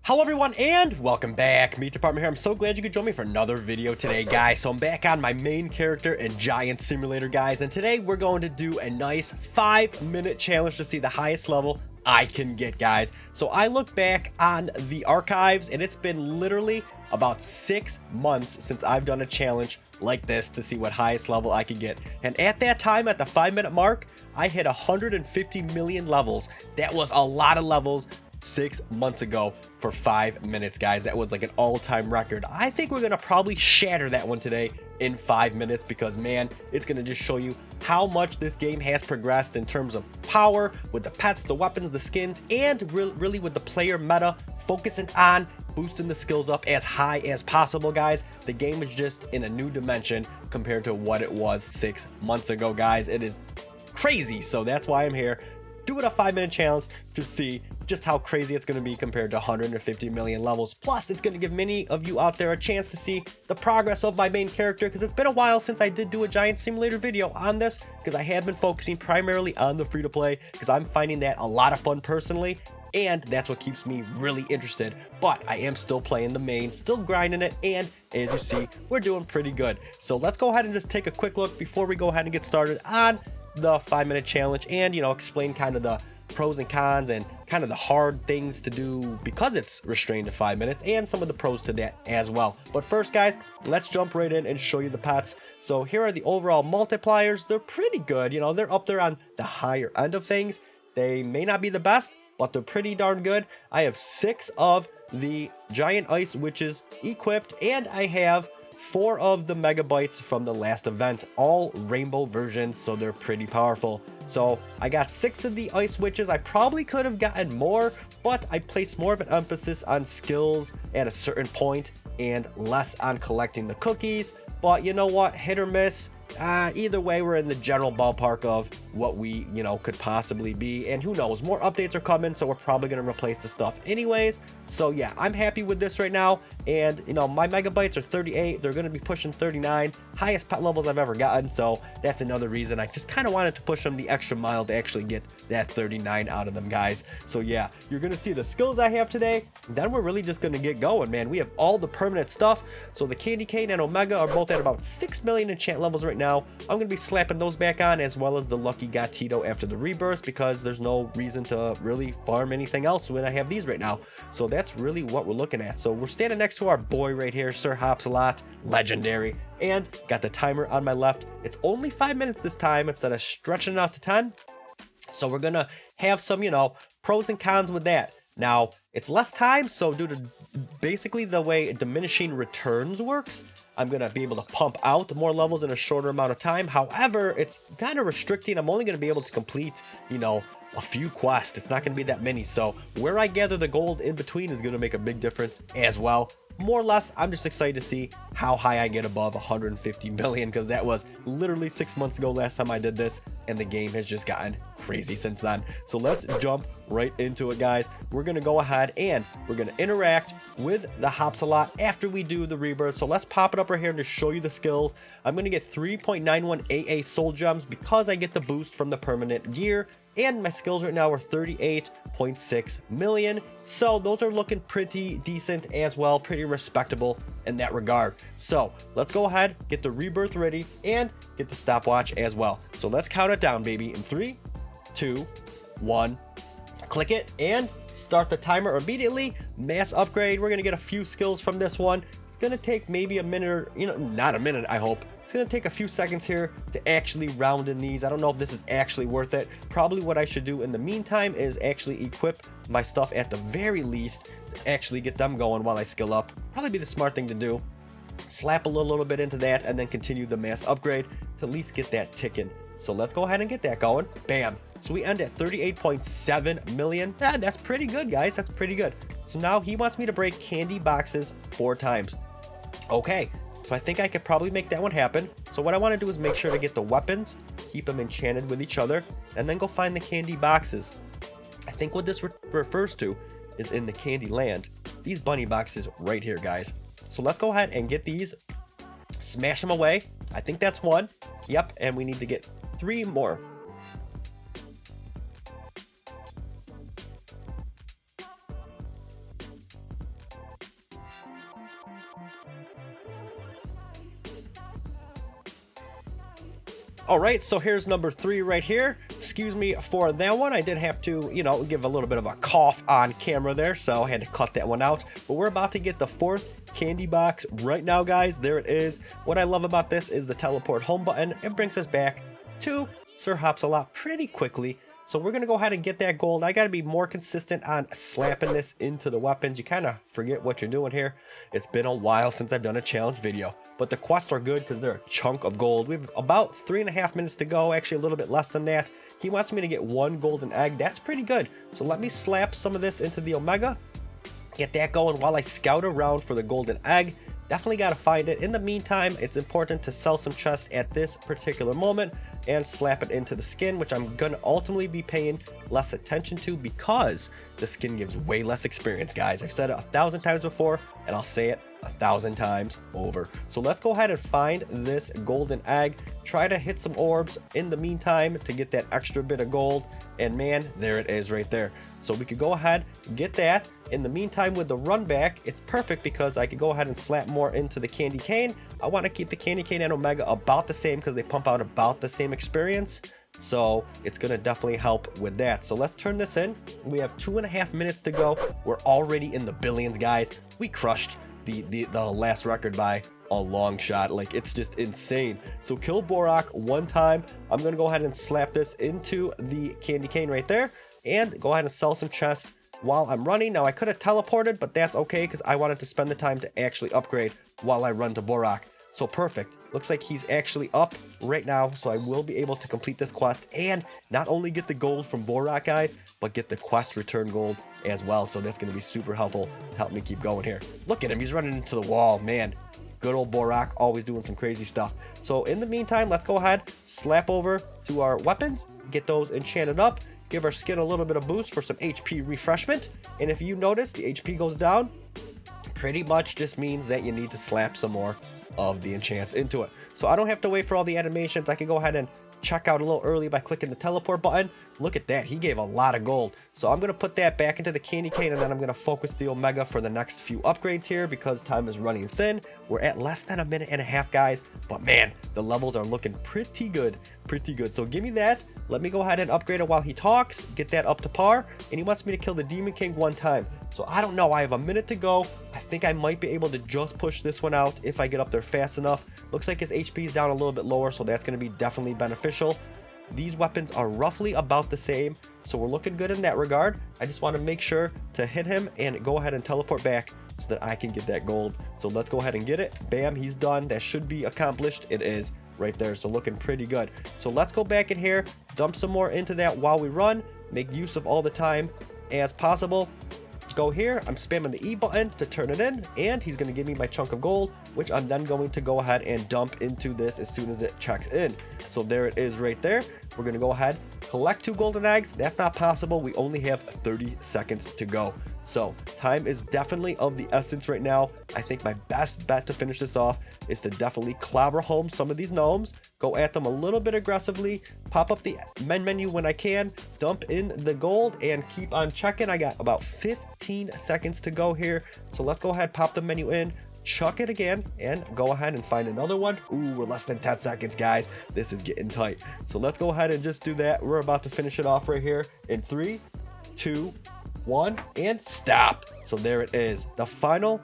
Hello everyone and welcome back. Meatdept here. I'm so glad you could join me for another video today, guys. So I'm back on my main character in Giant Simulator, guys, and today we're going to do a nice 5-minute challenge to see the highest level I can get, guys. So I look back on the archives and it's been literally about 6 months since I've done a challenge like this to see what highest level I could get. And at that time, at the 5-minute mark, I hit 150 million levels. That was a lot of levels 6 months ago for 5 minutes, guys. That was like an all-time record. I think we're gonna probably shatter that one today in 5 minutes because, man, it's gonna just show you how much this game has progressed in terms of power with the pets, the weapons, the skins, and really with the player meta focusing on boosting the skills up as high as possible, guys. The game is just in a new dimension compared to what it was 6 months ago, guys. It is crazy, so that's why I'm here doing a 5-minute challenge to see just how crazy it's going to be compared to 150 million levels. Plus, it's going to give many of you out there a chance to see the progress of my main character, because it's been a while since I did do a Giant Simulator video on this, because I have been focusing primarily on the free-to-play, because I'm finding that a lot of fun personally, and that's what keeps me really interested. But I am still playing the main, still grinding it, and as you see, we're doing pretty good. So let's go ahead and just take a quick look before we go ahead and get started on the 5-minute challenge and, you know, explain kind of the pros and cons and kind of the hard things to do because it's restrained to 5 minutes, and some of the pros to that as well. But first, guys, let's jump right in and show you the pets. So here are the overall multipliers. They're pretty good, you know, they're up there on the higher end of things. They may not be the best, but they're pretty darn good. I have 6 of the giant Ice-Wiches equipped, and I have 4 of the megabytes from the last event, all rainbow versions, so they're pretty powerful. So I got 6 of the Ice-Wiches. I probably could have gotten more, but I placed more of an emphasis on skills at a certain point and less on collecting the cookies. But you know what, hit or miss, either way, we're in the general ballpark of what we, you know, could possibly be. And who knows, more updates are coming, so we're probably going to replace the stuff anyways. So yeah, I'm happy with this right now. And, you know, my megabytes are 38. They're going to be pushing 39. Highest pet levels I've ever gotten. So that's another reason I just kind of wanted to push them the extra mile to actually get that 39 out of them, guys. So yeah, you're going to see the skills I have today. Then we're really just going to get going, man. We have all the permanent stuff. So the Candy Kane and Omega are both at about 6 million enchant levels right now. I'm going to be slapping those back on, as well as the Lucky Gatito after the rebirth, because there's no reason to really farm anything else when I have these right now. So that's really what we're looking at. So we're standing next to our boy right here, Sir Hops-a-Lot, legendary, and got the timer on my left. It's only 5 minutes this time instead of stretching it out to 10. So we're gonna have some, you know, pros and cons with that. Now, it's less time, so due to basically the way diminishing returns works, I'm going to be able to pump out more levels in a shorter amount of time. However, it's kind of restricting. I'm only going to be able to complete, you know, a few quests. It's not going to be that many. So where I gather the gold in between is going to make a big difference as well. More or less, I'm just excited to see how high I get above 150 million, because that was literally 6 months ago last time I did this, and the game has just gotten crazy since then. So let's jump right into it, guys. We're going to go ahead and we're going to interact with the Hops-a-Lot after we do the rebirth. So let's pop it up right here and just show you the skills. I'm going to get 3.91 AA soul gems because I get the boost from the permanent gear, and my skills right now are 38.6 million. So those are looking pretty decent as well, pretty respectable in that regard. So let's go ahead, get the rebirth ready, and get the stopwatch as well. So let's count it down, baby, in 3, 2, 1. Click it and start the timer immediately. Mass upgrade. We're gonna get a few skills from this one. It's gonna take maybe a minute, or, you know, not a minute, I hope. It's gonna take a few seconds here to actually round in these. I don't know if this is actually worth it. Probably what I should do in the meantime is actually equip my stuff at the very least to actually get them going while I skill up. Probably be the smart thing to do. Slap a little bit into that and then continue the mass upgrade to at least get that ticking. So let's go ahead and get that going. Bam. So we end at 38.7 million. Yeah, that's pretty good, guys. That's pretty good. So now he wants me to break candy boxes 4 times. Okay. So I think I could probably make that one happen. So what I want to do is make sure to get the weapons, keep them enchanted with each other, and then go find the candy boxes. I think what this refers to is in the candy land. These bunny boxes right here, guys. So let's go ahead and get these, smash them away. I think that's 1. Yep, and we need to get 3 more. All right, so here's number 3 right here. Excuse me for that one. I did have to, you know, give a little bit of a cough on camera there, so I had to cut that one out. But we're about to get the 4th candy box right now, guys. There it is. What I love about this is the teleport home button. It brings us back to Sir Hopsalot pretty quickly. So we're going to go ahead and get that gold. I got to be more consistent on slapping this into the weapons. You kind of forget what you're doing here. It's been a while since I've done a challenge video. But the quests are good because they're a chunk of gold. We have about 3.5 minutes to go. Actually, a little bit less than that. He wants me to get 1 golden egg. That's pretty good. So let me slap some of this into the Omega. Get that going while I scout around for the golden egg. Definitely got to find it. In the meantime, it's important to sell some chests at this particular moment and slap it into the skin, which I'm going to ultimately be paying less attention to because the skin gives way less experience, guys. I've said it 1,000 times before, and I'll say it 1,000 times over. So let's go ahead and find this golden egg. Try to hit some orbs in the meantime to get that extra bit of gold. And man, there it is right there. So we could go ahead, get that. In the meantime, with the run back, it's perfect because I could go ahead and slap more into the candy cane. I want to keep the candy cane and Omega about the same because they pump out about the same experience. So it's going to definitely help with that. So let's turn this in. We have 2.5 minutes to go. We're already in the billions, guys. We crushed the last record by a long shot. Like, it's just insane. So kill Borak 1 time. I'm going to go ahead and slap this into the candy cane right there and go ahead and sell some chests while I'm running. Now I could have teleported, but that's okay because I wanted to spend the time to actually upgrade while I run to Borak. So perfect. Looks like he's actually up right now, so I will be able to complete this quest and not only get the gold from Borak, guys, but get the quest return gold as well. So that's going to be super helpful to help me keep going here. Look at him. He's running into the wall, man. Good old Borak, always doing some crazy stuff. So in the meantime, let's go ahead, slap over to our weapons, get those enchanted up, give our skin a little bit of boost for some HP refreshment. And if you notice, the HP goes down, pretty much just means that you need to slap some more of the enchants into it. So I don't have to wait for all the animations. I can go ahead and check out a little early by clicking the teleport button. Look at that, he gave a lot of gold. So I'm going to put that back into the candy cane, and then I'm going to focus the Omega for the next few upgrades here because time is running thin. We're at less than 1.5 minutes, guys, but man, the levels are looking pretty good. So give me that. Let me go ahead and upgrade it while he talks, get that up to par, and he wants me to kill the Demon King 1 time. So I don't know, I have 1 minute to go. I think I might be able to just push this one out if I get up there fast enough. Looks like his HP is down a little bit lower, so that's going to be definitely beneficial. These weapons are roughly about the same, so we're looking good in that regard. I just want to make sure to hit him and go ahead and teleport back so that I can get that gold. So let's go ahead and get it. Bam, he's done. That should be accomplished. It is right there, so looking pretty good. So let's go back in here, dump some more into that while we run, make use of all the time as possible. Go here, I'm spamming the E button to turn it in, and he's going to give me my chunk of gold, which I'm then going to go ahead and dump into this as soon as it checks in. So there it is right there. We're going to go ahead, collect 2 golden eggs. That's not possible. We only have 30 seconds to go. So time is definitely of the essence right now. I think my best bet to finish this off is to definitely clobber home some of these gnomes, go at them a little bit aggressively, pop up the menu when I can, dump in the gold, and keep on checking. I got about 15 seconds to go here. So let's go ahead, pop the menu in, chuck it again, and go ahead and find another one. Ooh, we're less than 10 seconds, guys. This is getting tight. So let's go ahead and just do that. We're about to finish it off right here in 3, 2, 1, and stop. So there it is, the final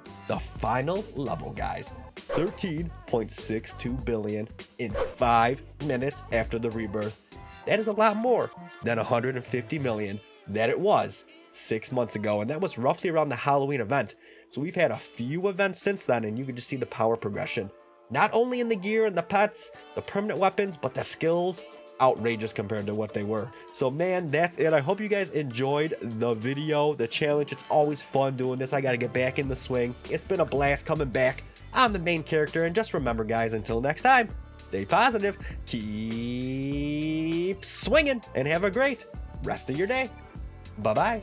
level, guys. 13.62 billion in 5 minutes after the rebirth. That is a lot more than 150 million that it was 6 months ago, and that was roughly around the Halloween event. So we've had a few events since then, and you can just see the power progression, not only in the gear and the pets, the permanent weapons, but the skills. Outrageous compared to what they were. So man, that's it. I hope you guys enjoyed the video, the challenge. It's always fun doing this. I got to get back in the swing. It's been a blast coming back. I'm the main character, and just remember, guys, until next time, stay positive, keep swinging, and have a great rest of your day. Bye bye.